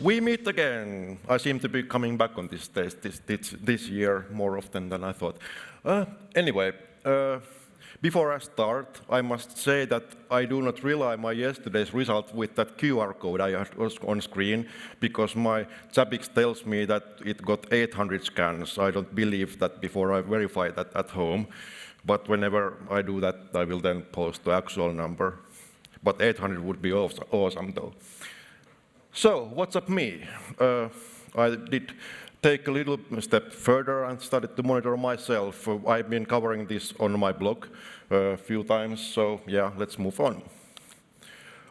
We meet again. I seem to be coming back on this stage this year more often than I thought. Anyway, before I start, I must say that I do not rely my yesterday's result with that QR code I had on screen, because my Zabbix tells me that it got 800 scans. I don't believe that before I verify that at home. But whenever I do that, I will then post the actual number. But 800 would be awesome though. So, what's up me? I did take a little step further and started to monitor myself. I've been covering this on my blog a few times, so yeah, let's move on.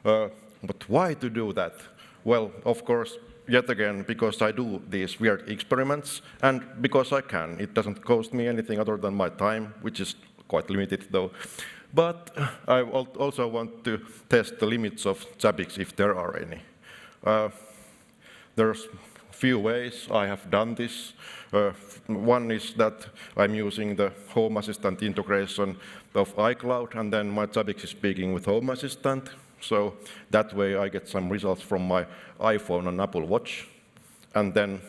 But why to do that? Well, of course, yet again, because I do these weird experiments, and because I can. It doesn't cost me anything other than my time, which is quite limited though. But I also want to test the limits of Zabbix, if there are any. There's few ways I have done this. One is that I'm using the Home Assistant integration of iCloud, and then my Zabbix is speaking with Home Assistant. So that way I get some results from my iPhone and Apple Watch. And then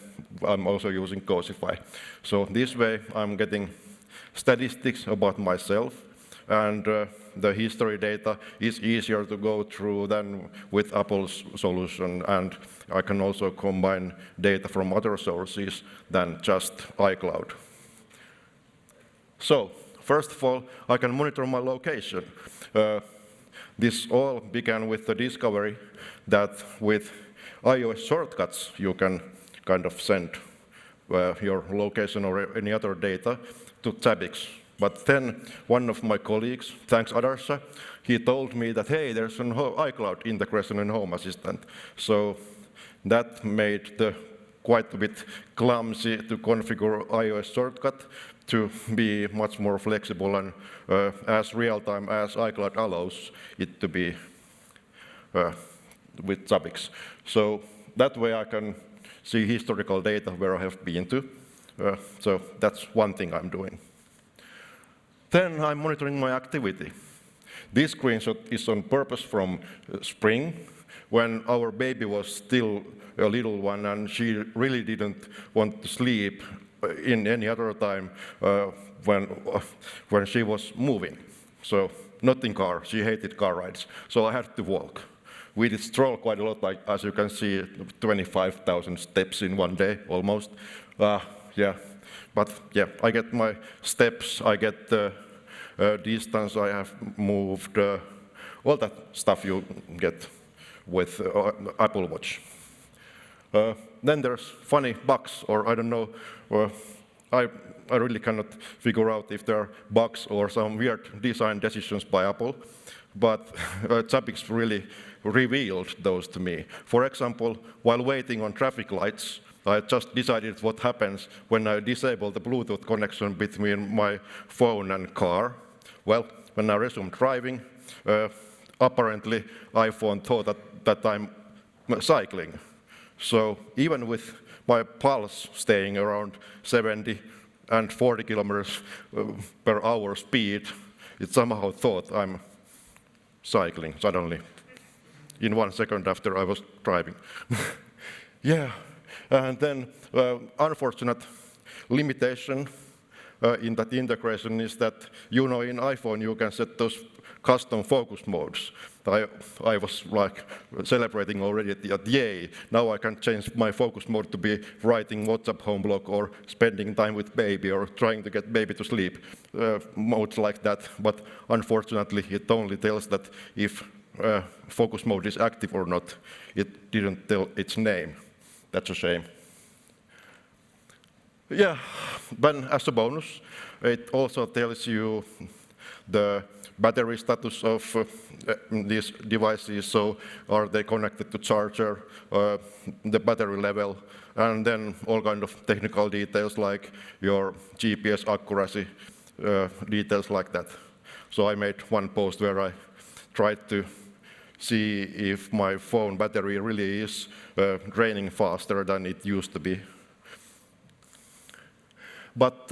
I'm also using Cosify. So this way I'm getting statistics about myself, and the history data is easier to go through than with Apple's solution, and I can also combine data from other sources than just iCloud. So, first of all, I can monitor my location. This all began with the discovery that with iOS shortcuts you can kind of send your location or any other data to Zabbix. But then one of my colleagues, thanks Adarsa, he told me that, hey, there's an iCloud integration in Home Assistant. So that made the quite a bit clumsy to configure iOS shortcut to be much more flexible and as real-time as iCloud allows it to be with Zabbix. So that way I can see historical data where I have been to. So that's one thing I'm doing. Then I'm monitoring my activity. This screenshot is on purpose from spring, when our baby was still a little one and she really didn't want to sleep in any other time when she was moving. So not in car, she hated car rides, so I had to walk. We did stroll quite a lot, like as you can see, 25,000 steps in one day almost. Yeah. But yeah, I get my steps, I get the distance I have moved, all that stuff you get with Apple Watch. Then there's funny bugs, or I don't know, I really cannot figure out if there are bugs or some weird design decisions by Apple, but Zabbix really revealed those to me. For example, while waiting on traffic lights, I just decided what happens when I disable the Bluetooth connection between my phone and car. Well, when I resumed driving, apparently iPhone thought that I'm cycling. So even with my pulse staying around 70 and 40 kilometers per hour speed, it somehow thought I'm cycling suddenly in 1 second after I was driving. Yeah. And then unfortunate limitation in that integration is that, you know, in iPhone you can set those custom focus modes. I was like celebrating already at yay, now I can change my focus mode to be writing WhatsApp home blog or spending time with baby or trying to get baby to sleep, modes like that. But unfortunately it only tells that if focus mode is active or not. It didn't tell its name. That's a shame. Yeah, then as a bonus, it also tells you the battery status of these devices. So are they connected to charger, the battery level, and then all kind of technical details like your GPS accuracy, details like that. So I made one post where I tried to see if my phone battery really is draining faster than it used to be. But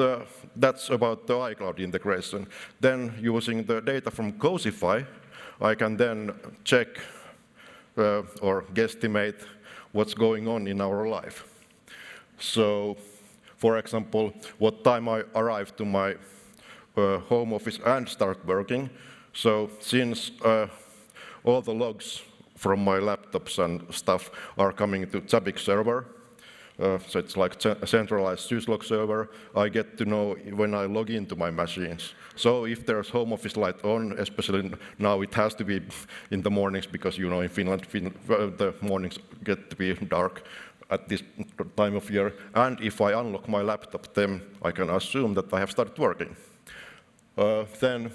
that's about the iCloud integration. Then using the data from Cosify, I can then check or guesstimate what's going on in our life. So, for example, what time I arrive to my home office and start working. So since all the logs from my laptops and stuff are coming to Zabbix server, so it's like a centralized syslog server, I get to know when I log into my machines. So if there's home office light on, especially now it has to be in the mornings because you know in Finland the mornings get to be dark at this time of year. And if I unlock my laptop, then I can assume that I have started working. Then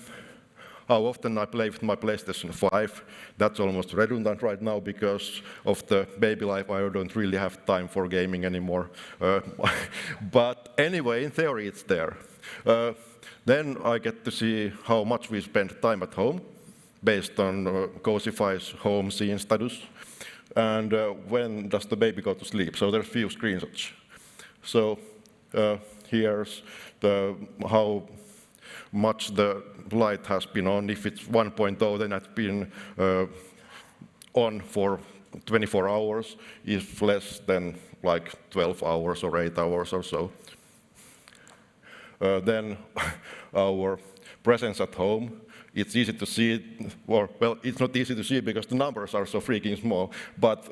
how often I play with my PlayStation 5, that's almost redundant right now because of the baby life. I don't really have time for gaming anymore. But anyway, in theory it's there. Then I get to see how much we spend time at home based on Cozyfy's home scene status. And when does the baby go to sleep? So there's a few screenshots. So here's how much the light has been on. If it's 1.0, then it's been on for 24 hours. If less than like 12 hours or 8 hours or so. Then our presence at home. It's easy to see, or well, it's not easy to see because the numbers are so freaking small, but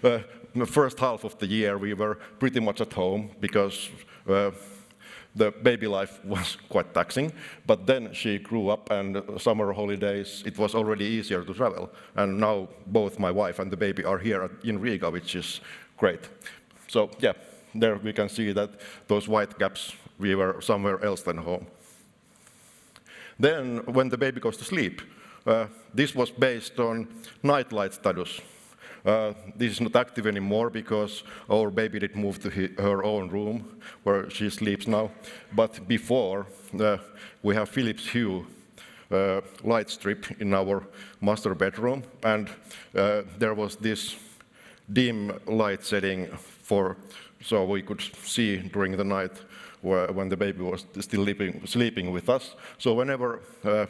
the first half of the year we were pretty much at home because the baby life was quite taxing, but then she grew up and summer holidays, it was already easier to travel. And now both my wife and the baby are here in Riga, which is great. So yeah, there we can see that those white gaps, we were somewhere else than home. Then, when the baby goes to sleep, this was based on nightlight status. This is not active anymore because our baby did move to her own room where she sleeps now. But before, we have Philips Hue light strip in our master bedroom, and there was this dim light setting so we could see during the night when the baby was still sleeping with us. So whenever I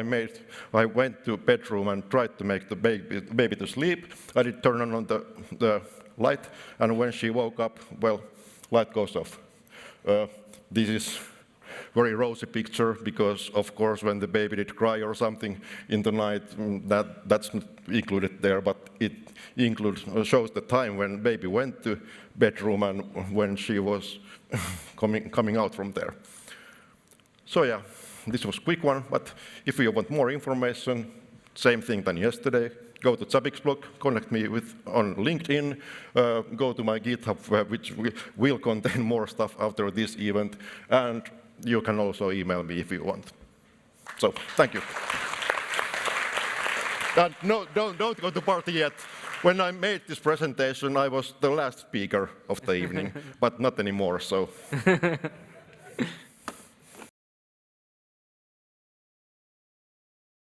went to bedroom and tried to make the baby to sleep, I did turn on the light, and when she woke up, well, light goes off. This is very rosy picture because, of course, when the baby did cry or something in the night, that's not included there, but it shows the time when baby went to bedroom and when she was coming out from there. So yeah, this was a quick one, but if you want more information, same thing than yesterday. Go to Zabbix blog, connect me on LinkedIn, go to my GitHub, which will contain more stuff after this event, and you can also email me if you want. So, thank you. And no, don't go to the party yet. When I made this presentation, I was the last speaker of the evening, but not anymore, so.